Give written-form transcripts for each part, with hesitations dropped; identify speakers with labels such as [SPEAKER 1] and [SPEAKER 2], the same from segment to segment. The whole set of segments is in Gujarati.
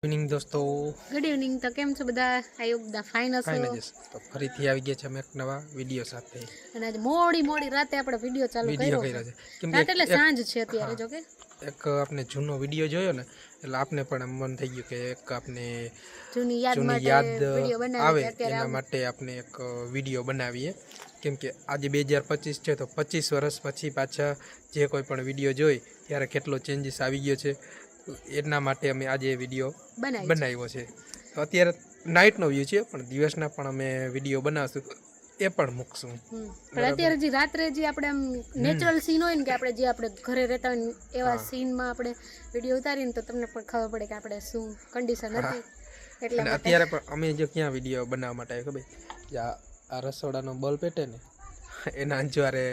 [SPEAKER 1] इवनिंग दोस्तों
[SPEAKER 2] गुड इवनिंग। तो केम छो बधा? आई होप दा फाइन हशो।
[SPEAKER 1] तो फरीथी આવી ગયા છે અમે એક નવા વિડિયો સાથે
[SPEAKER 2] અને આજ મોડી રાતે આપણે વિડિયો ચાલુ કર્યો છે
[SPEAKER 1] કેમ
[SPEAKER 2] રાત
[SPEAKER 1] કે
[SPEAKER 2] એટલે સાંજ છે અત્યારે જો કે
[SPEAKER 1] એક આપણે જૂનો વિડિયો જોયો ને એટલે આપને પણ મન થઈ ગયું કે એક આપણે
[SPEAKER 2] જૂની યાદ માટે વિડિયો બનાવીએ અત્યારે
[SPEAKER 1] એના માટે આપણે એક વિડિયો બનાવીએ કેમ કે આજે 2025 છે તો 25 વર્ષ પછી પાછા જે કોઈ પણ વિડિયો જોઈ ત્યારે કેટલો ચેન્જીસ આવી ગયો છે એના માટે અમે આજે વિડિયો બનાવ્યો છે તો અત્યારે નાઈટનો વ્યૂ છે પણ દિવસના પણ અમે વિડિયો બનાવશું એ પણ મૂકશું
[SPEAKER 2] પણ અત્યારે જે રાત્રે જે આપણે આમ નેચરલ સીન હોય ને કે આપણે જે આપણે ઘરે રહેતા હોય એવા સીનમાં આપણે વિડિયો ઉતારીને તો તમને પણ ખબર પડે કે આપણે શું કન્ડિશન હતી એટલે
[SPEAKER 1] અત્યારે પણ અમે જો ક્યાં વિડિયો બનાવવા માટે આવ્યા ખબર આ રસોડાનો બલ્બ પેટે ને એના અંજવારે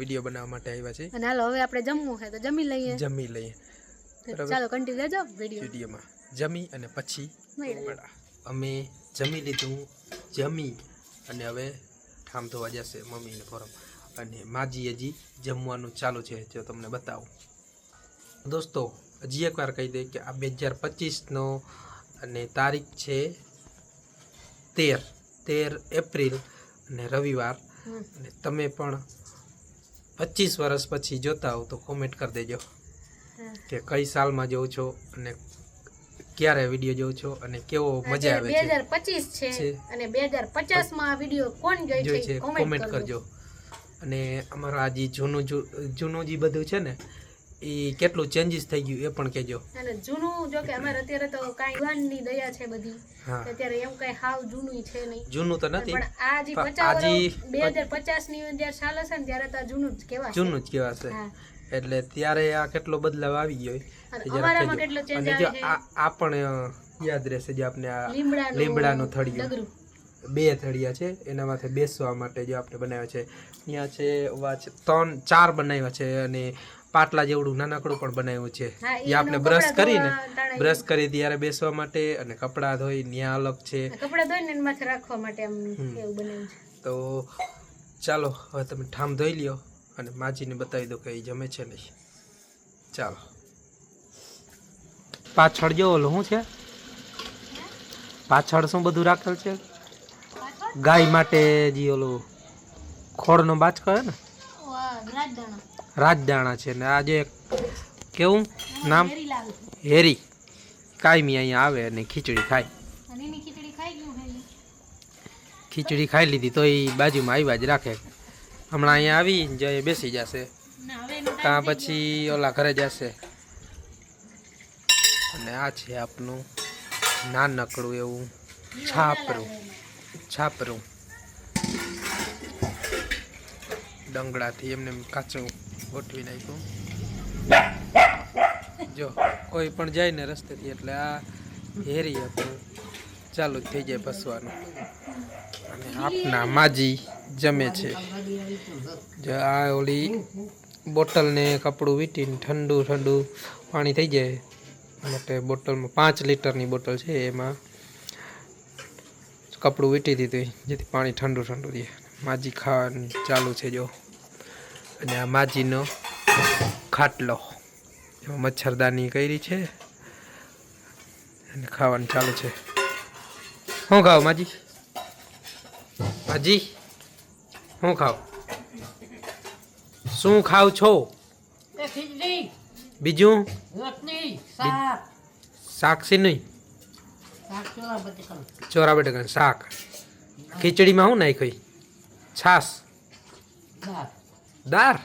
[SPEAKER 1] વિડિયો બનાવવા માટે આવ્યા છે
[SPEAKER 2] અને હાલો હવે આપણે જમવું છે તો જમી લઈએ ચાલો કન્ટિન્યુ રહેજો
[SPEAKER 1] વિડિયોમાં જમી અને પછી અમે જમી લીધું જમી અને હવે ઠામ ધોવા જશે મમ્મીને ફોરમ અને માજી હજી જમવાનું ચાલુ છે જો તમને બતાવું દોસ્તો હજી એકવાર કહી દઈએ કે આ 2025નો અને તારીખ છે 13 એપ્રિલ અને રવિવાર અને તમે પણ 25 વર્ષ પછી જોતા હો તો કોમેન્ટ કરી દેજો કે કઈ સાલમાં જોઉં છો અને ક્યારે વિડિયો જોઉં છો અને કેવો મજા આવે છે
[SPEAKER 2] 2025 છે અને 2050 માં આ વિડિયો કોણ જોઈ છે
[SPEAKER 1] કોમેન્ટ કરજો અને અમારા આ જે જૂનું જે બધું છે ને એ કેટલું ચેન્જીસ થઈ ગયું એ પણ કહેજો
[SPEAKER 2] અને જૂનું જો કે અમારે અત્યારે તો કાઈ ભગવાનની દયા છે બધી અત્યારે એમ કઈ હાવ જૂનું છે નહીં
[SPEAKER 1] જૂનું તો નથી
[SPEAKER 2] પણ આ જે 50 2050 ની જ્યારે સાલ હશે ને ત્યારે તો જૂનું જ કહેવાશે
[SPEAKER 1] એટલે ત્યારે આ કેટલો બદલાવ આવી ગયો
[SPEAKER 2] અમારામાં કેટલો ચેન્જ આવે છે
[SPEAKER 1] આ પણ યાદ રહેશે જે આપણે આ લીમડાનો થળિયો બે થળિયા છે એના માથે બેસવા માટે જે આપણે બનાવ્યા છે અહીંયા છે 3-4 બનાવ્યા છે અને પાટલા જેવડું નાનકડું પણ બનાવ્યું છે એ આપણે બ્રશ કરી ત્યારે બેસવા માટે અને કપડા ધોઈ ત્યાં અલગ છે
[SPEAKER 2] કપડા ધોઈને એના માથે રાખવા માટે એમ એવું બનાવ્યું છે
[SPEAKER 1] તો ચાલો હવે તમે ઠામ ધોઈ લ્યો અને માજીને બતાવી દો કે એ જમે છે નહીં ચાલો પાછળ જો ઓલું શું છે પાછળ શું બધું રાખેલ છે ગાય માટે જે ઓલું ખોળનો બાચકો હે ને રાજદાણા છે ને આ જે કેવું નામ હેરી કાયમી અહીંયા આવે અને ખીચડી ખાય ખીચડી ખાઈ લીધી તો એ બાજુમાં આવ્યા જ રાખે હમણાં અહીંયા આવી જાય બેસી જશે ત્યાં પછી ઓલા ઘરે જશે અને આ છે આપનું નાનકડું એવું છાપરું ડંગડાથી એમને કાચું ગોઠવી નાખ્યું જો કોઈ પણ જાય ને રસ્તેથી એટલે આ હેરી આપણું ચાલુ જ થઈ જાય ભસવાનું અને આપના માજી જમે છે જો આ ઓલી બોટલને કપડું વીટીને ઠંડુ પાણી થઈ જાય માટે બોટલમાં 5 લીટરની બોટલ છે એમાં કપડું વીટી દીધું જેથી પાણી ઠંડુ રહે માજી ખાવાનું ચાલુ છે જો અને આ માજીનો ખાટલો એમાં મચ્છરદાની કરી છે અને ખાવાનું ચાલુ છે શું ખાવ માજી શું ખાવ શું ખાવ છો બીજું શાક છે નહીં ચોરા બટેકાનું શાક ખીચડીમાં શું નાખ્યું છાસ દાળ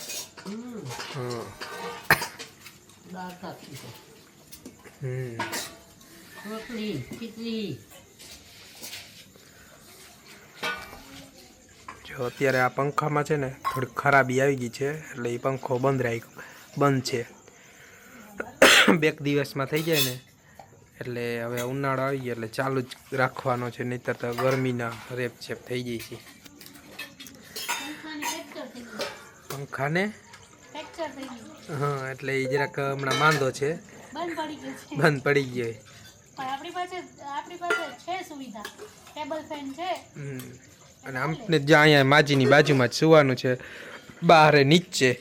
[SPEAKER 1] જો અત્યારે આ પંખામાં છે ને થોડી ખરાબી આવી ગઈ છે એટલે એ પંખો બંધ છે 2 દિવસમાં થઈ જાય ને એટલે હવે ઉનાળો આવી ગયો એટલે ચાલુ જ રાખવાનો છે નહીંતર તો ગરમીના રેપછેપ થઈ જાય છે પંખાને એટલે એ જરાક હમણાં માંદો છે બંધ પડી ગયો અને આમને જ્યાં અહીંયા માજીની બાજુમાં જ સુવાનું છે બહાર નીચે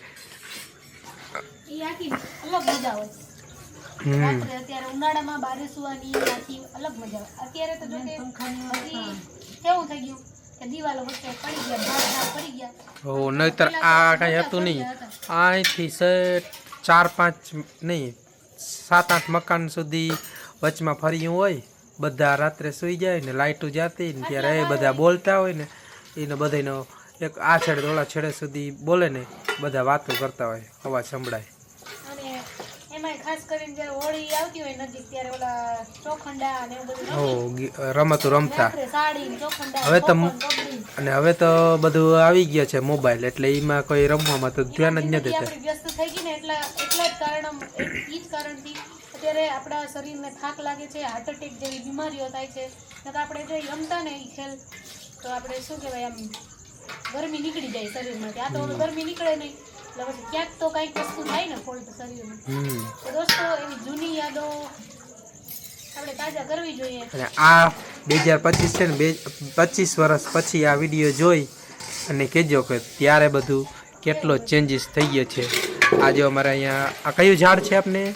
[SPEAKER 2] રાત્રે અત્યારે ઉનાળામાં બારે સુવાની આથી અલગ મજા આવે. અત્યારે તો જો કે હજી કેવું થઈ ગયું કે દિવાલો વચ્ચે પડી ગયા, ભાગ પડી ગયા.
[SPEAKER 1] ઓ નહીતર આ કઈ હતું નહીં. અહીંથી 4-5 નહીં 7-8 મકાન સુધી વચમાં ફર્યું હોય. બધા રાત્રે સુઈ જાય ને લાઇટો જાતી ને ત્યારે એ બધા બોલતા હોય ને એને બધાનો એક આ છેડે ઓલા છેડે સુધી બોલે ને બધા વાતો કરતા હોય, અવાજ સંભળાય.
[SPEAKER 2] અને એમાંય ખાસ કરીને જ્યારે હોળી આવતી હોય નજીક ત્યારે ઓલા ચોખંડા અને એવું બધું
[SPEAKER 1] રમતો રમતા.
[SPEAKER 2] રાત્રે સાડી ને ચોખંડા
[SPEAKER 1] હવે તો
[SPEAKER 2] પોપન, કબડ્ડી.
[SPEAKER 1] અને હવે તો બધું આવી ગયા છે મોબાઈલ, એટલે એમાં કોઈ રમવામાં તો ધ્યાન જ ન
[SPEAKER 2] જિંદગી
[SPEAKER 1] દેતા.
[SPEAKER 2] આપણી વ્યસ્ત થઈ ગઈ ને એટલા જ કારણથી અત્યારે આપણા શરીરને થાક લાગે છે, હાર્ટ એટેક જેવી બીમારીઓ થાય છે. નકર આપણે જો ઈ રમતા ને એ ખેલ તો આપણે શું કહેવાય આમ ગરમી નીકળી જાય શરીરમાંથી. આ તો હવે ગરમી નીકળે નહીં એટલે પછી ક્યાંક તો કંઈક વસ્તુ થાય ને ફોલ્ટ શરીરમાં. તો દોસ્તો એવી જૂની યાદો આપણે તાજા કરવી જોઈએ.
[SPEAKER 1] અને આ 2025 છે ને 25 વર્ષ પછી આ વિડીયો જોઈ અને કહેજો કે ત્યારે બધું કેટલો ચેન્જીસ થઈ ગયો છે. આજે અમારે અહીંયા આ કયું ઝાડ છે આપને?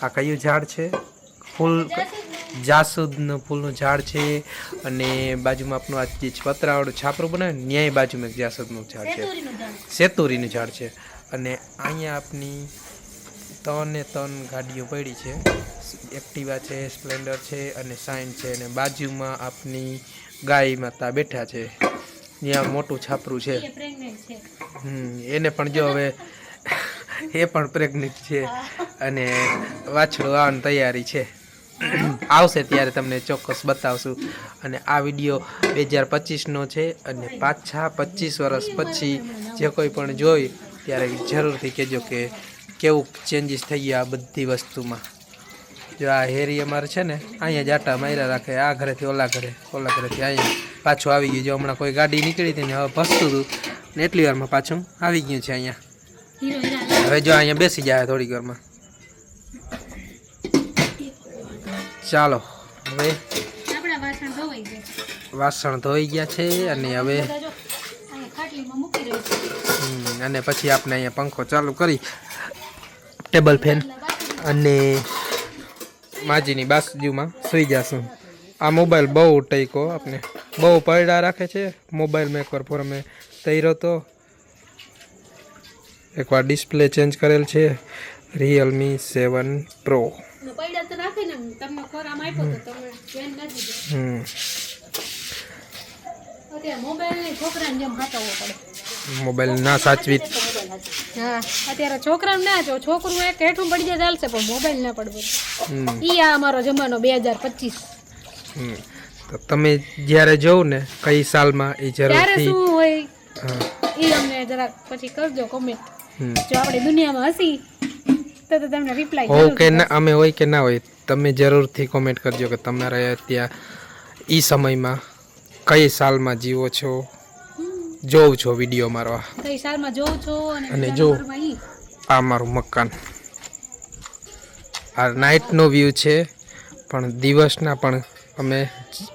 [SPEAKER 1] આ કયું ઝાડ છે? ફૂલ જાસૂદનું ફૂલનું ઝાડ છે. અને બાજુમાં આપણું આ જે પતરાવાળું છાપરું બનાવે ને ન્યાય બાજુમાં એક જાસૂદનું ઝાડ છે, સેતુરીનું ઝાડ છે. અને અહીંયા આપની 3 ગાડીઓ પડી છે. એક્ટિવા છે, સ્પ્લેન્ડર છે અને સાઇન છે. અને બાજુમાં આપની ગાય માતા બેઠા છે. ત્યાં મોટું છાપરું છે.
[SPEAKER 2] એ પ્રેગ્નેન્ટ છે.
[SPEAKER 1] એને પણ જો હવે એ પણ પ્રેગ્નેન્ટ છે અને વાછડું આવવાની તૈયારી છે. આવશે ત્યારે તમને ચોક્કસ બતાવશું. અને આ વિડીયો 2025નો છે અને પાછા 25 વર્ષ પછી જે કોઈ પણ જોઈ ત્યારે જરૂરથી કહેજો કે કેવું ચેન્જીસ થઈ ગયા આ બધી વસ્તુમાં. જો આ હેરી અમારે છે ને અહીંયા જ આટા માર્યા રાખે, આ ઘરેથી ઓલા ઘરેથી અહીંયા પાછું આવી ગયું. જો હમણાં કોઈ ગાડી નીકળી હતી ને હવે ભસતું હતું ને એટલી વારમાં પાછું આવી ગયું છે અહીંયા. હવે જો અહીંયા બેસી જાય થોડીક વારમાં. ચાલો હવે
[SPEAKER 2] આપણા વાસણ ધોવાઈ ગયા.
[SPEAKER 1] વાસણ ધોઈ ગયા છે અને હવે
[SPEAKER 2] બધા જો અહીંયા ખાટલીમાં મૂકી રહી છે.
[SPEAKER 1] અને પછી આપણે અહીંયા પંખો ચાલુ કરી ટેબલ ફેન અને માજીની બાજુમાં સુઈ જશું. આ મોબાઈલ બહુ ટેકો આપણે બહુ પડ્યા રાખે છે. મોબાઈલમાં એકવાર ફોરમે તૈરો તો એકવાર ડિસ્પ્લે ચેન્જ કરેલ છે. Realme 7 Pro.
[SPEAKER 2] પૈડા તો રાખે ને તમને ખોરામ આપ્યો તો તમે ધ્યાન નથી દીધું. અત્યારે મોબાઈલ ને છોકરાને જેમ હાચવવો પડે.
[SPEAKER 1] મોબાઈલ ના સાચવી.
[SPEAKER 2] હા અત્યારે છોકરાને ના જો છોકરું એક હેઠું પડી જાય ચાલશે પણ મોબાઈલ ના પડવો. ઈ આ અમારો જમાનો 2025.
[SPEAKER 1] તો તમે જ્યારે જોવ ને કઈ સાલમાં એ
[SPEAKER 2] ત્યારે
[SPEAKER 1] જરૂરથી
[SPEAKER 2] શું હોય ઈ અમને જરાક પછી કરજો કોમેન્ટ. જો આપણે દુનિયામાં હસી તો તમને રિપ્લાય
[SPEAKER 1] હો કે ના અમે હોય કે ના હોય તમે જરૂરથી કોમેન્ટ કરજો કે તમારે ત્યાં ઈ સમયમાં કઈ સાલમાં જીવો છો, જોવ છો વિડીયો મારો.
[SPEAKER 2] કઈ સાલમાં જોઉં છો
[SPEAKER 1] અને જો આ મારું મકાન. આ નાઇટનો વ્યૂ છે પણ દિવસના પણ અમે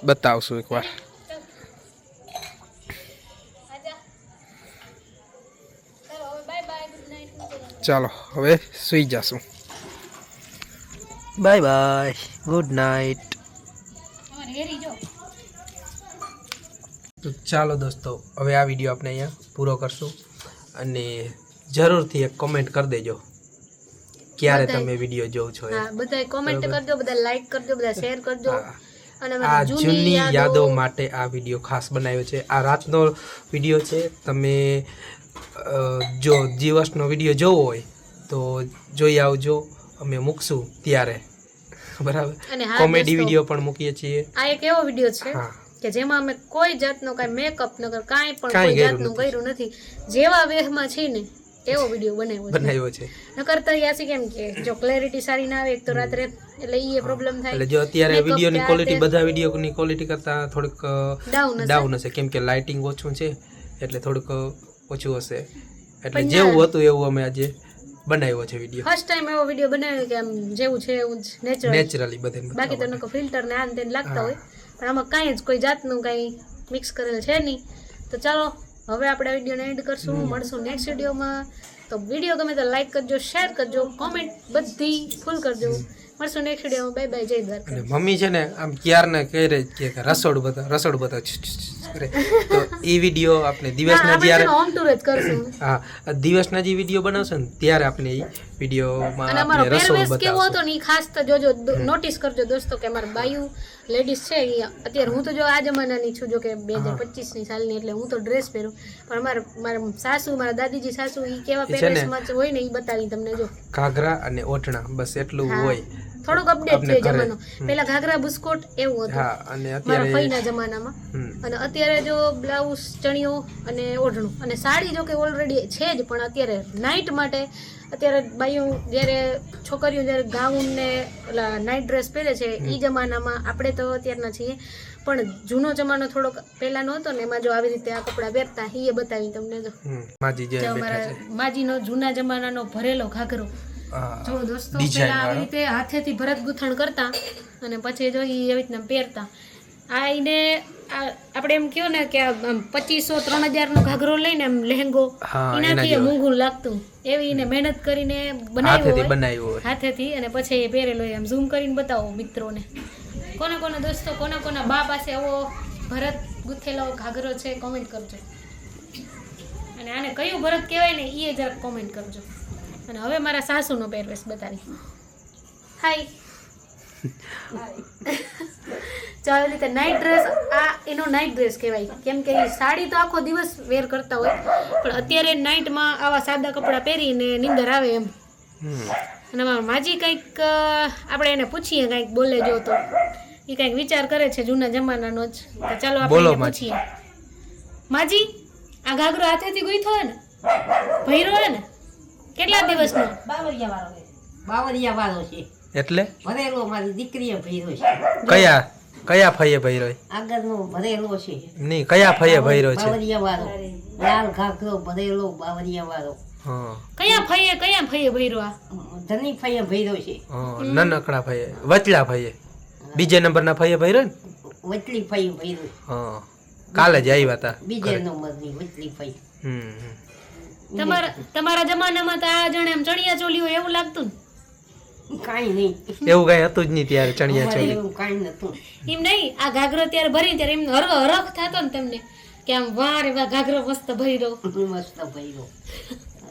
[SPEAKER 1] બતાવશું એકવાર. ચાલો હવે સુઈ જશું. Bye bye, good night. તો ચાલો દોસ્તો હવે આ વિડીયો આપણે અહીંયા પૂરો કરશું. અને જરૂરથી એક કોમેન્ટ કરી દેજો ક્યારે તમે વિડીયો જોવ છો.
[SPEAKER 2] હા બધાય કોમેન્ટ કરજો, બધા લાઈક કરજો, બધા શેર કરજો. અને
[SPEAKER 1] આ જૂની યાદો માટે આ વિડીયો ખાસ બનાવ્યો છે. આ રાતનો વિડીયો છે. તમે જો દિવસનો વિડીયો જોવો હોય તો જોઈ આવજો, અમે મૂકશું ત્યારે. બરાબર. કોમેડી વિડીયો પણ મૂકીએ છીએ.
[SPEAKER 2] આ એક એવો વિડીયો છે કે જેમાં અમે કોઈ જાતનો કાંઈ મેકઅપ નગર કાંઈ પણ કોઈ જાતનું કર્યું નથી. જેવા વેહમાં છે ને એવો વિડીયો બનાવ્યો છે. નકર તો યાસી કેમ કે જો ક્લેરિટી સારી ના આવે એક તો રાત્રે એટલે ઈ પ્રોબ્લેમ થાય.
[SPEAKER 1] એટલે જો અત્યારે વિડીયોની ક્વોલિટી બધા વિડીયોની ક્વોલિટી કરતા થોડીક ડાઉન હશે કેમ કે લાઇટિંગ ઓછું છે એટલે થોડુંક ઓછું હશે. એટલે જેવું હતું એવું અમે આજે બનાવ્યો છે વિડીયો.
[SPEAKER 2] ફર્સ્ટ ટાઈમ એવો વિડીયો બનાવ્યો કે આમ જેવું છે એવું જ
[SPEAKER 1] નેચરલી બધે.
[SPEAKER 2] બાકી તો નકો ફિલ્ટર ને આન તેન લાગતા હોય પણ આમાં કાંઈ જ કોઈ જાતનું કાંઈ મિક્સ કરેલ છે નહીં. તો ચાલો હવે આપણે વિડીયોને એન્ડ કરશું. મળશું નેક્સ્ટ વિડીયોમાં. તો વિડીયો ગમે તો લાઈક કરજો, શેર કરજો, કોમેન્ટ બધી ફૂલ કરજો. મળશું નેક્સ્ટ વિડીયોમાં. બાય બાય, જય દ્વારકા.
[SPEAKER 1] અને મમ્મી છે ને આમ ક્યારને કહી રહી કે રસોડું બતાવ કરે તો એ વિડીયો આપણે દિવસના જ્યારે
[SPEAKER 2] હોમ ટૂર જ કરશું.
[SPEAKER 1] હા દિવસના જે વિડીયો બનાવશે ને ત્યારે આપણે એ વિડીયોમાં
[SPEAKER 2] અને અમારો
[SPEAKER 1] આપણે રસોડું
[SPEAKER 2] પહેરવેશ કેવો
[SPEAKER 1] બતાવશું.
[SPEAKER 2] હતો ને ઈ ખાસ તો જોજો, નોટિસ કરજો દોસ્તો કે અમારા બાયુ લેડીઝ છે ઈ અત્યારે, હું તો જો આ જમાનાની છું, જો કે 2025ની સાલની, એટલે હું તો ડ્રેસ પહેરું, પણ મારા સાસુ, મારા દાદીજી સાસુ ઈ કેવા
[SPEAKER 1] છે ને,
[SPEAKER 2] પહેરવેશમાં હોય ને ઈ બતાવી તમને. જો
[SPEAKER 1] ઘાઘરા અને ઓઢણા બસ એટલું
[SPEAKER 2] હા.
[SPEAKER 1] હોય.
[SPEAKER 2] થોડોક અપડેટ છે જમાનો. પેલા ઘાઘરા બુસ્કોટ એવું હતું
[SPEAKER 1] હા અને
[SPEAKER 2] મારા
[SPEAKER 1] અત્યારે
[SPEAKER 2] ફઈના જમાનામાં. અને અત્યારે જો બ્લાઉઝ, ચણિયો અને ઓઢણું અને સાડી જો કે ઓલરેડી છે જ, પણ અત્યારે નાઇટ માટે અત્યારે બાઈઓ જ્યારે છોકરીઓ જ્યારે ગાઉન ને ઓલા નાઇટ ડ્રેસ પહેરે છે એ જમાનામાં આપણે તો અત્યારના છીએ, પણ જૂનો જમાનો થોડોક પહેલાનો હતો ને એમાં જો આવી રીતે આ કપડાં પહેરતા એ બતાવી તમને. જો
[SPEAKER 1] માજી જે બેઠા
[SPEAKER 2] અમારા
[SPEAKER 1] છે
[SPEAKER 2] માજીનો જૂના જમાનાનો ભરેલો ઘાઘરો. જો દોસ્તો
[SPEAKER 1] design
[SPEAKER 2] પેલા આવી
[SPEAKER 1] વાળો.
[SPEAKER 2] રીતે હાથેથી ભરત ગૂંથણ કરતા અને પછી જો ઈ એવી રીતના પહેરતા. આ એને આપણે એમ કહો ને કે 2500-3000 નો ઘાઘરો લઈને એમ લહેંગો,
[SPEAKER 1] હા, એના
[SPEAKER 2] એનાથી
[SPEAKER 1] જેવો.
[SPEAKER 2] મોંઘું લાગતું. એવી એને મહેનત કરીને બનાવ્યો
[SPEAKER 1] હાથેથી
[SPEAKER 2] હોય
[SPEAKER 1] બનાવ્યું હોય.
[SPEAKER 2] હાથેથી, અને પછી એ પહેરેલો હોય. એમ ઝૂમ કરીને બતાવો મિત્રોને. કોના દોસ્તો, કોના બા પાસે આવો ભરત ગૂંથેલો ઘાઘરો છે કોમેન્ટ કરજો. અને આને કયું ભરત કહેવાય ને એ જરાક કોમેન્ટ કરજો. અને હવે મારા સાસુનો પહેરવેશ બતાવી. હાય. ચાલો રીતે નાઇટ ડ્રેસ, આ એનો નાઇટ ડ્રેસ કહેવાય, કેમ કે એ સાડી તો આખો દિવસ વેર કરતા હોય, પણ અત્યારે નાઇટમાં આવા સાદા કપડાં પહેરીને નીંદર આવે એમ. અને મારા માજી કંઈક આપણે એને પૂછીએ, કંઈક બોલે જો તો એ કંઈક વિચાર કરે છે જૂના જમાનાનો જ. તો ચાલો આપણે એને પૂછીએ. માજી, આ ઘાઘરો હાથેથી ગૂંથ્યો હોય ને, ભર્યો હોય ને, કેટલા દિવસનો?
[SPEAKER 3] બાવરિયા વાળો છે,
[SPEAKER 1] એટલે
[SPEAKER 3] ભરેલો. મારી દીકરીએ ભર્યો છે.
[SPEAKER 1] કયા ફઈએ ભર્યો?
[SPEAKER 3] આગળનો ભરેલો છે.
[SPEAKER 1] નહીં, કયા ફઈએ ભર્યો છે?
[SPEAKER 3] બાવરિયા વાળો, લાલ ઘાઘરો ભરેલો બાવરિયા વાળો.
[SPEAKER 1] હા
[SPEAKER 2] કયા ફઈએ ભર્યો? આ
[SPEAKER 3] ધની ફઈએ ભર્યો છે.
[SPEAKER 1] નાનકડા ફઈએ, વચલા ફઈએ, બીજા નંબરના ફઈએ ભર્યો ને?
[SPEAKER 3] વચલી ફઈ ભર્યો.
[SPEAKER 1] હા કાલે જ આવ્યા હતા.
[SPEAKER 3] બીજે નંબરની વચલી ફઈ.
[SPEAKER 2] તમારા જમાનામાં તો આ જણે એમ ચણિયા ચોલી હોય એવું લાગતું ને?
[SPEAKER 3] કાંઈ નહીં,
[SPEAKER 1] એવું કઈ હતું જ નહીં ત્યારે ચણિયા
[SPEAKER 3] અમારે
[SPEAKER 1] ચોલી.
[SPEAKER 3] એવું કાંઈ નતું.
[SPEAKER 2] એમ નહીં, આ ઘાઘરો ત્યારે ભરી ત્યારે એમ હરખ થતો ને તમને કે આમ વાહ રે વાહ ઘાઘરો મસ્ત ભરી દો.
[SPEAKER 3] મસ્ત ભર્યો.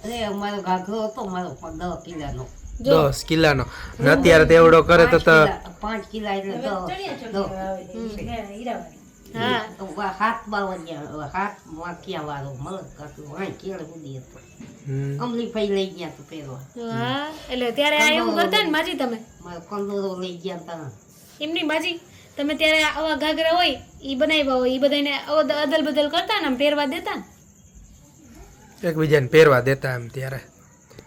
[SPEAKER 3] અરે અમારો ઘાઘરો હતો, મારો 10 કિલાનો.
[SPEAKER 1] 10 કિલાનો. ને અત્યારે તો એવડો કરે તો
[SPEAKER 3] 5 કિલા એટલે 10.
[SPEAKER 2] હા
[SPEAKER 3] હાથ બાવરિયા, હાથ વાંકિયા વાળો મળદ કાઢું, વાંય કેળ બુદી હતો. અમલી ફઈ લઈ ગયા તો પહેરવા.
[SPEAKER 2] હા, એટલે ત્યારે આ એવું કરતા ને માજી તમે?
[SPEAKER 3] મારો કંદોરો લઈ ગયા તા.
[SPEAKER 2] એમની માજી તમે ત્યારે આવા ઘાઘરા હોય ઈ બનાવ્યા હોય, ઈ બધાને અદલ બદલ કરતા ને આમ પહેરવા દેતા ને?
[SPEAKER 1] એકબીજાને પહેરવા દેતા એમ ત્યારે.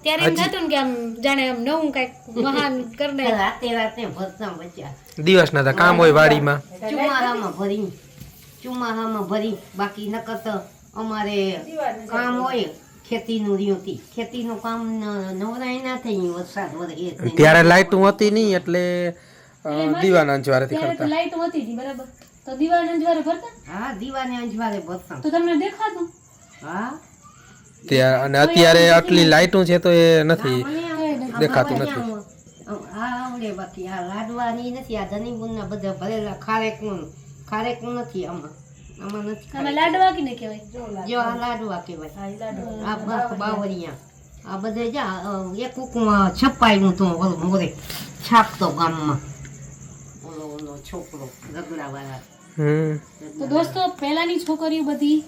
[SPEAKER 2] ત્યારે એમ થતું ને કે આમ જાણે આમ નવું કઈક મહાન કરને.
[SPEAKER 3] રાતે ભરતા બચ્યા.
[SPEAKER 1] દિવસના તો કામ હોય વાડીમાં.
[SPEAKER 3] ચુમાહામાં ભરી બાકી નકર તો અમારે કામ હોય ખેતીનું રહ્યું. ખેતીનું કામ નવરાય ના થઈ, વરસાદ વરસે.
[SPEAKER 1] ત્યારે લાઈટું હતી નહીં એટલે દીવાના અંજવારેથી
[SPEAKER 2] ત્યારે તો
[SPEAKER 1] કરતા.
[SPEAKER 2] લાઈટ હતી જ બરાબર, તો દીવાને અંજવારે ભરતા?
[SPEAKER 3] હા, દીવાને અંજવારે ભરતા.
[SPEAKER 2] તો તમને દેખાતું?
[SPEAKER 3] હા,
[SPEAKER 1] અને અત્યારે આટલી લાઈટું છે તો એ નથી દેખાતું નથી.
[SPEAKER 3] આ આવડે બાકી આ લાડવાની નથી. આ ધનીબુનના બધા ભરેલા ખારેકું નથી આમાં નથી.
[SPEAKER 2] આમાં લાડવા કે ને કહેવાય?
[SPEAKER 3] જો આ લાડવા કહેવાય. આ બાવરિયા આ બધા જા એક ઉકમાં છપાયું તો મોરે છાપતો ગામમાં. ઓલો છોકરો રગડાવાળા.
[SPEAKER 2] તો દોસ્તો પહેલાની છોકરીઓ બધી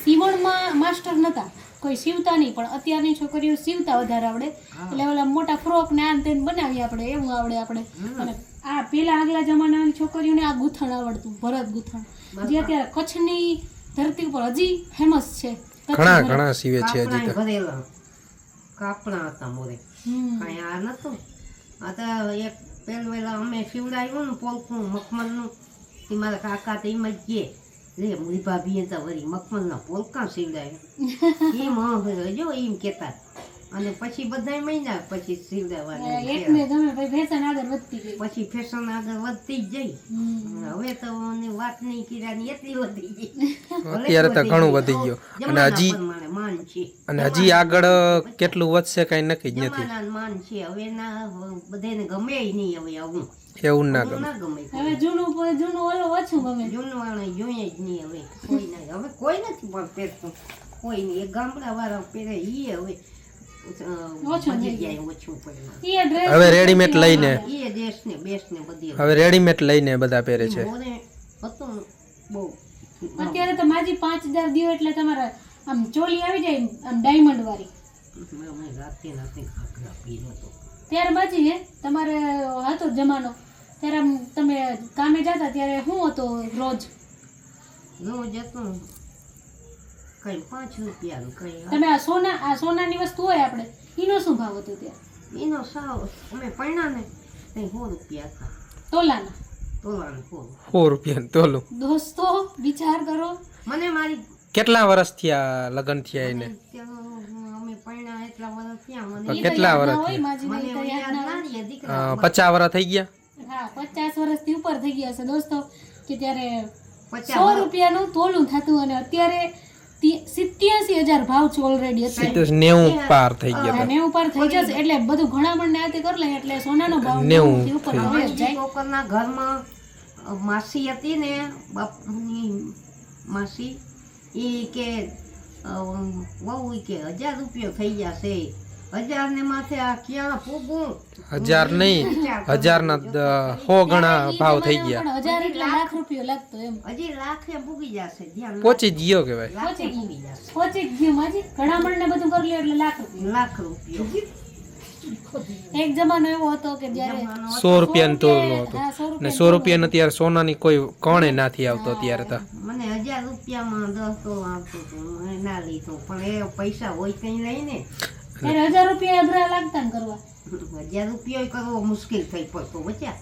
[SPEAKER 2] સીવણમાં માસ્ટર નતા, કોઈ સીવતા નહીં, પણ અત્યારની છોકરીઓ સીવતા વધારે આવડે. એટલે ઓલા મોટા ફ્રોક ને આન તેન બનાવી આપણે એવું આવડે આપણે. અને આ પેલા આગલા જમાનાની છોકરીઓને આ ગૂંથણ આવડતું, ભરત ગૂંથણ, જે અત્યારે કચ્છની ધરતી ઉપર હજી ફેમસ છે.
[SPEAKER 1] ઘણા સીવે છે હજી તો.
[SPEAKER 3] ભરેલા કાપડા હતા મોરે. કાંઈ આ નતું. આ તો એક પેલા અમે સીવડાવ્યું ને પોલકું મખમલનું, એ મારા કાકા તો એમ જ કહે લે મુરી ભાભીએ તો વળી મખમલના પોલકા સીવડાવ્યું. એમ જો એમ કહેતા. અને પછી બધા મહિના પછી સીવડાવવાનું. પછી ફેશન આગળ વધતી જ જઈ. હવે તો વાત નહીં કર્યાની એટલી વધી ગઈ.
[SPEAKER 1] અત્યારે તો ઘણું વધી ગયું. અને હજી
[SPEAKER 3] માન છે
[SPEAKER 1] અને હજી આગળ કેટલું વધશે કઈ નક્કી જ નથી.
[SPEAKER 3] જમાનાનું માન છે હવે ના બધાને ગમે નહીં હવે આવું
[SPEAKER 1] એવું ના
[SPEAKER 3] આવું
[SPEAKER 1] ગમે.
[SPEAKER 3] ના ગમે
[SPEAKER 2] હવે જૂનું ઓલું ઓછું ગમે.
[SPEAKER 3] જૂનું વાળા જોઈએ જ નહીં હવે કોઈ નહીં હવે કોઈ નથી પણ પહેરતું કોઈ નહીં. એક ગામડા વાળા પહેરે ઈ હવે
[SPEAKER 2] ઓછું
[SPEAKER 3] બધી
[SPEAKER 2] થઈ
[SPEAKER 3] જાય ઓછું પડે
[SPEAKER 2] ઈ ડ્રેસ
[SPEAKER 1] હવે રેડીમેડ લઈને
[SPEAKER 3] એ દેશ ને બેસ ને બધી
[SPEAKER 1] હવે રેડીમેડ લઈને બધા પહેરે છે.
[SPEAKER 3] મોરે હતું બહુ
[SPEAKER 2] અત્યારે તો માજી 5000 દિયો એટલે તમારા આમ ચોલી આવી જાય આમ ડાયમંડ વાળી.
[SPEAKER 3] અમે રાતે રાતે ખાખરા પીનો તો
[SPEAKER 2] ત્યારે માજી હે તમારે હતો જમાનો ત્યારે આમ તમે કામે જતા ત્યારે શું હતો રોજ
[SPEAKER 3] રોજ હતું કઈ 5 રૂપિયાનું કઈ
[SPEAKER 2] તમે આ સોનાની વસ્તુ હોય આપણે એનો શું ભાવ હતો ત્યારે
[SPEAKER 3] એનો સાવ અમે પૈણા ને કઈ 100 રૂપિયા હતા
[SPEAKER 2] તોલાના?
[SPEAKER 3] તોલાનું 100.
[SPEAKER 1] 100 રૂપિયા તોલું.
[SPEAKER 2] દોસ્તો વિચાર કરો.
[SPEAKER 3] મને મારી
[SPEAKER 1] કેટલા વર્ષ થયા લગ્ન થયા એને?
[SPEAKER 3] અમે પૈણા એટલા વર્ષ થયા મને
[SPEAKER 1] તો કેટલા
[SPEAKER 2] યાદ ના
[SPEAKER 1] વર્ષ
[SPEAKER 2] હોય
[SPEAKER 1] થયા?
[SPEAKER 2] માજીને
[SPEAKER 3] મને
[SPEAKER 2] તો યાદ
[SPEAKER 3] યાદ
[SPEAKER 2] ના હોય.
[SPEAKER 3] ના રહે દીકરા
[SPEAKER 1] 50 વર્ષ થઈ ગયા.
[SPEAKER 2] હા 50 વર્ષથી ઉપર થઈ ગયા છે દોસ્તો કે ત્યારે
[SPEAKER 3] 50
[SPEAKER 2] 100 રૂપિયાનું તોલું થતું અને અત્યારે 87,000 ભાવ છે ઓલરેડી અત્યારે
[SPEAKER 1] 90 પાર થઈ ગયા હતા.
[SPEAKER 2] 90 પર થઈ જશે એટલે બધું ઘણામણ ને આતે કરી લે એટલે સોનાનો ભાવ
[SPEAKER 1] 90
[SPEAKER 2] થી ઉપર
[SPEAKER 1] થઈ
[SPEAKER 2] આવે જ જાય.
[SPEAKER 3] છોકરના ઘરમાં માસી હતી ને બાપની માસી એ કે વહુ કે 1000 રૂપિયા થઈ જશે 1000 ને માથે આ ક્યાં પૂગું
[SPEAKER 1] 1000 નહીં 1000 ના 100 ગણા ભાવ થઈ ગયા.
[SPEAKER 2] પણ 1000 એટલે લાખ રૂપિયો લાગતો એમ
[SPEAKER 3] હજી લાખે પૂગી જશે ધ્યાન
[SPEAKER 1] પહોંચી જ ગયો કહેવાય.
[SPEAKER 3] લાખે પૂગી જશે
[SPEAKER 2] પહોંચી જ ગયું માજી ઘણામણ ને બધું કરી લે એટલે લાખ રૂપિયો.
[SPEAKER 3] લાખ રૂપિયા
[SPEAKER 2] એક જમાનો એવો હતો કે જ્યારે
[SPEAKER 1] 100 રૂપિયાનો તોલો હતો
[SPEAKER 2] હા, 100
[SPEAKER 1] ને 100 રૂપિયાનો અત્યારે સોનાની કોઈ કોણે નાથી આવતો અત્યારે તો.
[SPEAKER 3] મને 1000 રૂપિયામાં 10 તો આવતું હતું મેં ના લીધું પણ એ પૈસા હોય કઈ નહીં ને
[SPEAKER 2] ત્યારે 1000 રૂપિયા અઘરા લાગતા ને કરવા
[SPEAKER 3] 1000 રૂપિયા કરવો મુશ્કેલ થઈ પડતો બચ્યા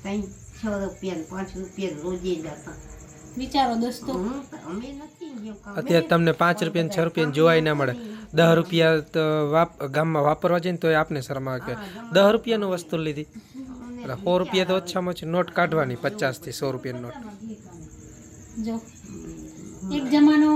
[SPEAKER 3] કઈ 6 રૂપિયા 5 રૂપિયા રોજે જતા
[SPEAKER 2] વિચારો દોસ્તો.
[SPEAKER 3] અમે નથી ગયો કામ.
[SPEAKER 1] અત્યારે તમને 5 રૂપિયા 6 રૂપિયા જોવાય ના મળે. 10 રૂપિયા તો ગામમાં વાપરવા જાય ને તો આપને શરમ આવે કે 10 રૂપિયાનું વસ્તુ લીધી. એટલે 100 રૂપિયા તો ઓછામાં ઓછી નોટ કાઢવાની 50 થી 100 રૂપિયાની નોટ.
[SPEAKER 2] જો એક જમાનો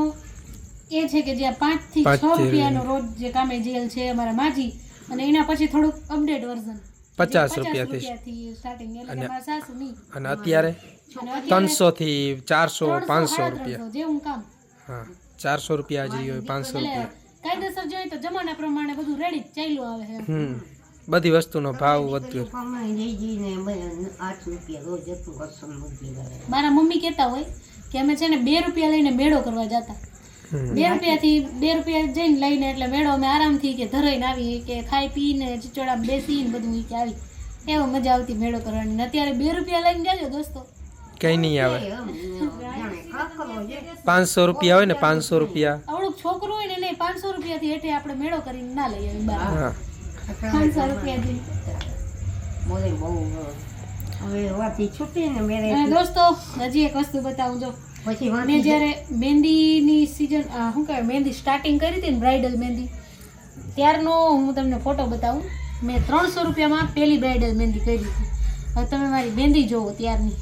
[SPEAKER 2] એ છે કે જ્યાં 5 થી 6
[SPEAKER 1] પાંચ થી
[SPEAKER 2] રૂપિયાનો રોજ જે કામે જેલ છે અમારા માજી અને એના પછી થોડુંક અપડેટ વર્ઝન
[SPEAKER 1] 50 રૂપિયાથી
[SPEAKER 2] રૂપિયાથી સ્ટાર્ટિંગ એટલે મારા સાસુ નહીં
[SPEAKER 1] અને અત્યારે
[SPEAKER 2] અને અત્યારે
[SPEAKER 1] 300 થી 400 500
[SPEAKER 2] 300,
[SPEAKER 1] રૂપિયા.
[SPEAKER 2] જેવું કામ
[SPEAKER 1] હા 400 રૂપિયા હાજરી હોય 500
[SPEAKER 2] એટલે
[SPEAKER 1] રૂપિયા.
[SPEAKER 2] કાયદેસર જોઈએ તો જમાના પ્રમાણે બધું રેડી ચાલ્યું આવે છે.
[SPEAKER 1] બધી વસ્તુનો ભાવ વધ્યો.
[SPEAKER 3] કમાઈ લઈ જઈને 8 રૂપિયા રોજ હતું કસમ મૂકી ગયા.
[SPEAKER 2] મારા મમ્મી કહેતા હોય કે અમે છે ને 2 રૂપિયા લઈને મેળો કરવા જતા. 2 રૂપિયા જઈને લઈને એટલે મેળો અમે આરામથી કે ધરાઈને આવી કે ખાઈ પીને ચીચોડા બેસીને બધું ઈ કે આવી એવો મજા આવતી મેળો કરવાની. ને અત્યારે 2 રૂપિયા લઈને જાજો દોસ્તો
[SPEAKER 1] કઈ નહીં આવે.
[SPEAKER 3] જાણે કાકરો છે
[SPEAKER 1] 500 રૂપિયા હોય ને 500 રૂપિયા.
[SPEAKER 2] આવડું છોકરું હોય ને નહીં 500 રૂપિયાથી હેઠે આપણે મેળો કરીને ના લઈ આવી બહાર.
[SPEAKER 1] હા
[SPEAKER 2] 500 રૂપિયા દી.
[SPEAKER 3] બોલે બહુ હવે વાથી છૂટી ને મેરે
[SPEAKER 2] અને દોસ્તો હજી એક વસ્તુ બતાવું જો
[SPEAKER 3] પછી
[SPEAKER 2] મેં
[SPEAKER 3] વાથી
[SPEAKER 2] જ્યારે મહેંદીની સિઝન શું કહેવાય મહેંદી સ્ટાર્ટિંગ કરી હતી ને બ્રાઇડલ મહેંદી ત્યારનો હું તમને ફોટો બતાવું. મેં 300 રૂપિયામાં પહેલી બ્રાઇડલ મહેંદી કરી હતી. હવે તમે મારી મહેંદી જોવો ત્યારની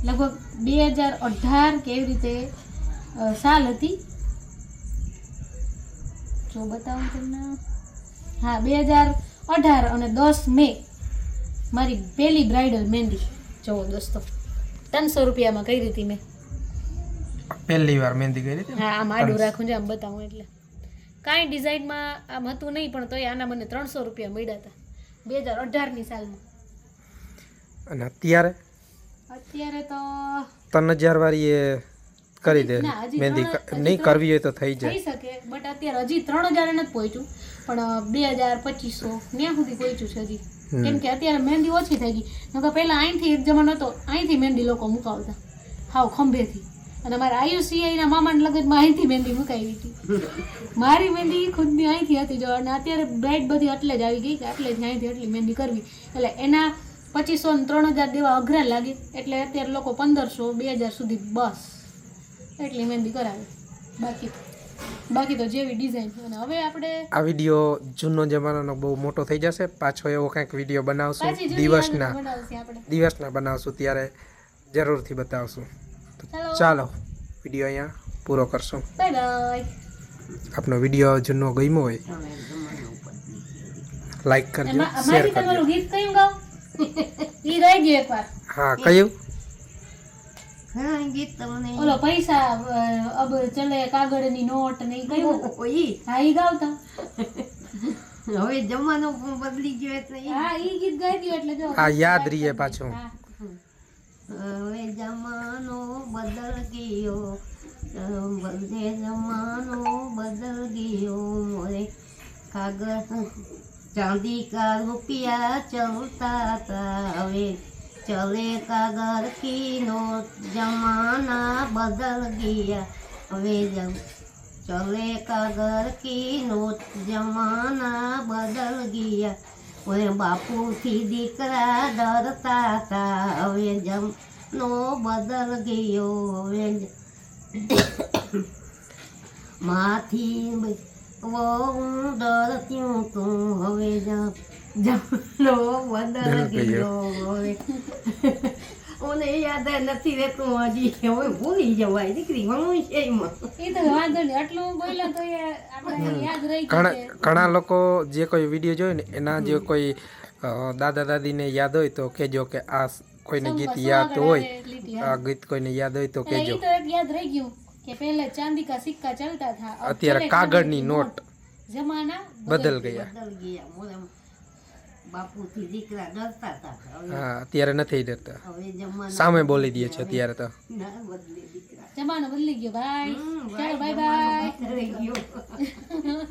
[SPEAKER 2] લગભગ 2018 કે એવી રીતે સાલ હતી. જો બતાવું તમને. હા 2018 અને 10 મે મારી પહેલી બ્રાઇડલ મહેંદી જોવો દોસ્તો 300 રૂપિયામાં કરી હતી મેં.
[SPEAKER 1] પહેલી વાર મહેંદી કરી હતી.
[SPEAKER 2] હા આમ આડું રાખું છે આમ બતાવું એટલે કાંઈ ડિઝાઇનમાં આમ હતું નહીં પણ તોય આના મને 300 રૂપિયા મળ્યા હતા 2018ની સાલમાં.
[SPEAKER 1] અને અત્યારે
[SPEAKER 2] અત્યારે તો
[SPEAKER 1] 3000 વાળી એ કરી દે
[SPEAKER 2] ના, હજી
[SPEAKER 1] મહેંદી.
[SPEAKER 2] હજી
[SPEAKER 1] નહીં કરવી હોય તો થઈ જાય.
[SPEAKER 2] થઈ શકે બટ અત્યારે હજી 3000 નથી પહોંચ્યું પણ 2000 2500 ત્યાં સુધી પહોંચ્યું છે હજી. કેમ કે અત્યારે મહેંદી ઓછી થઈ ગઈ. નકર પહેલા અહીંથી એક જમાનો હતો અહીંથી મહેંદી લોકો મુકાવતા હાવ ખંભેથી. અને મારા આયુષીઆઈના મામાના લગ્નમાં અહીંથી મહેંદી મુકાવી હતી. મારી મહેંદી ખુદની અહીંથી હતી જો. અને અત્યારે બ્રાઇડ બધી એટલે જ આવી ગઈ કે એટલે જ અહીંથી એટલી મહેંદી કરવી એટલે એના 2500 ને 3000 દેવા અઘરા લાગે એટલે અત્યારે લોકો 1500 2000 સુધી બસ એટલી મહેંદી કરાવે. બાકી તો જેવી ડિઝાઇન. અને હવે આપણે
[SPEAKER 1] આ વિડીયો જૂનો જમાનાનો બહુ મોટો થઈ જશે. પાછો એવો કંઈક વિડીયો બનાવશું
[SPEAKER 2] પાછી જૂની
[SPEAKER 1] દિવસના
[SPEAKER 2] યાદો બનાવશે આપણે.
[SPEAKER 1] દિવસના બનાવશું ત્યારે જરૂરથી બતાવશું. તો
[SPEAKER 2] ચાલો
[SPEAKER 1] ચાલો વિડીયો અહીંયા પૂરો કરશું.
[SPEAKER 2] Bye bye.
[SPEAKER 1] આપનો વિડીયો જૂનો ગમ્યો હોય
[SPEAKER 3] હવે જમાનો બદલી ગયો.
[SPEAKER 1] લાઈક કરજો શેર
[SPEAKER 2] મારી
[SPEAKER 1] કરજો
[SPEAKER 2] તમારું ગીત કયું ગાવ ઈ રહી ગયું એકવાર
[SPEAKER 1] હા કયું
[SPEAKER 3] ઘણા ગીત તમને
[SPEAKER 2] ઓલો પૈસા અબ ચલે કાગળની નોટ ને ઈ કયું
[SPEAKER 3] ઈ
[SPEAKER 2] હા ઈ ગાવતા
[SPEAKER 3] હવે જમાનો પણ બદલી ગયો એટલે ઈ.
[SPEAKER 2] હા ઈ ગીત ગાઈ દ્યો એટલે જો
[SPEAKER 1] આ યાદ રહીએ પાછું
[SPEAKER 2] હા.
[SPEAKER 3] હવે જમાનો બદલ ગયો બધે જમાનો બદલ ગયો મોરે કાગળ ચાંદી કા રૂપિયા ચલતા હતા હવે ચલે કાગળ કી નોટ જમાના બદલ ગયા હવે ચલે કાગળ કી નોટ જમાના બદલ ગયા હવે બાપુથી દીકરા ડરતા હતા હવે જમનો બદલ ગયો હવે માથી વહુ ડરત્યું તું હવે જમનો બદલ ગયો હવે મને યાદ નથી રહેતું હજી હવે ભૂલી જવાય દીકરી ઘણું છે એમાં
[SPEAKER 2] ઈ તો વાંધો નહીં આટલું બોલ્યા તો એ આપણે યાદ રહી ગયું
[SPEAKER 1] ઘણા
[SPEAKER 2] છે.
[SPEAKER 1] ઘણા લોકો જે કોઈ વિડીયો જોયો ને એના જે કોઈ દાદા દાદીને યાદ હોય તો કહેજો કે આ કોઈને ગીત યાદ હોય આ ગીત કોઈને યાદ હોય તો
[SPEAKER 2] એટલે
[SPEAKER 1] કહેજો
[SPEAKER 2] ઈ તો એક યાદ રહી ગયું કે પહેલે ચાંદી કા સિક્કા ચલતા થા અબ
[SPEAKER 1] અત્યારે
[SPEAKER 2] ચલે
[SPEAKER 1] કાગળની નોટ
[SPEAKER 2] જમાના
[SPEAKER 1] બદલ ગયા
[SPEAKER 3] બદલ ગયા મોરે બાપુથી દીકરા ડરતા હતા હવે
[SPEAKER 1] હા અત્યારે નથી ડરતા
[SPEAKER 3] હવે જમાના
[SPEAKER 1] સામે બોલી દે છે અત્યારે તો
[SPEAKER 3] ના બદલે દીકરા
[SPEAKER 2] જમાનો બદલી ગયો ભાઈ
[SPEAKER 3] હમ,
[SPEAKER 2] ચાલો બાય
[SPEAKER 3] જમાનો
[SPEAKER 2] બાય
[SPEAKER 3] બદલાઈ ગયો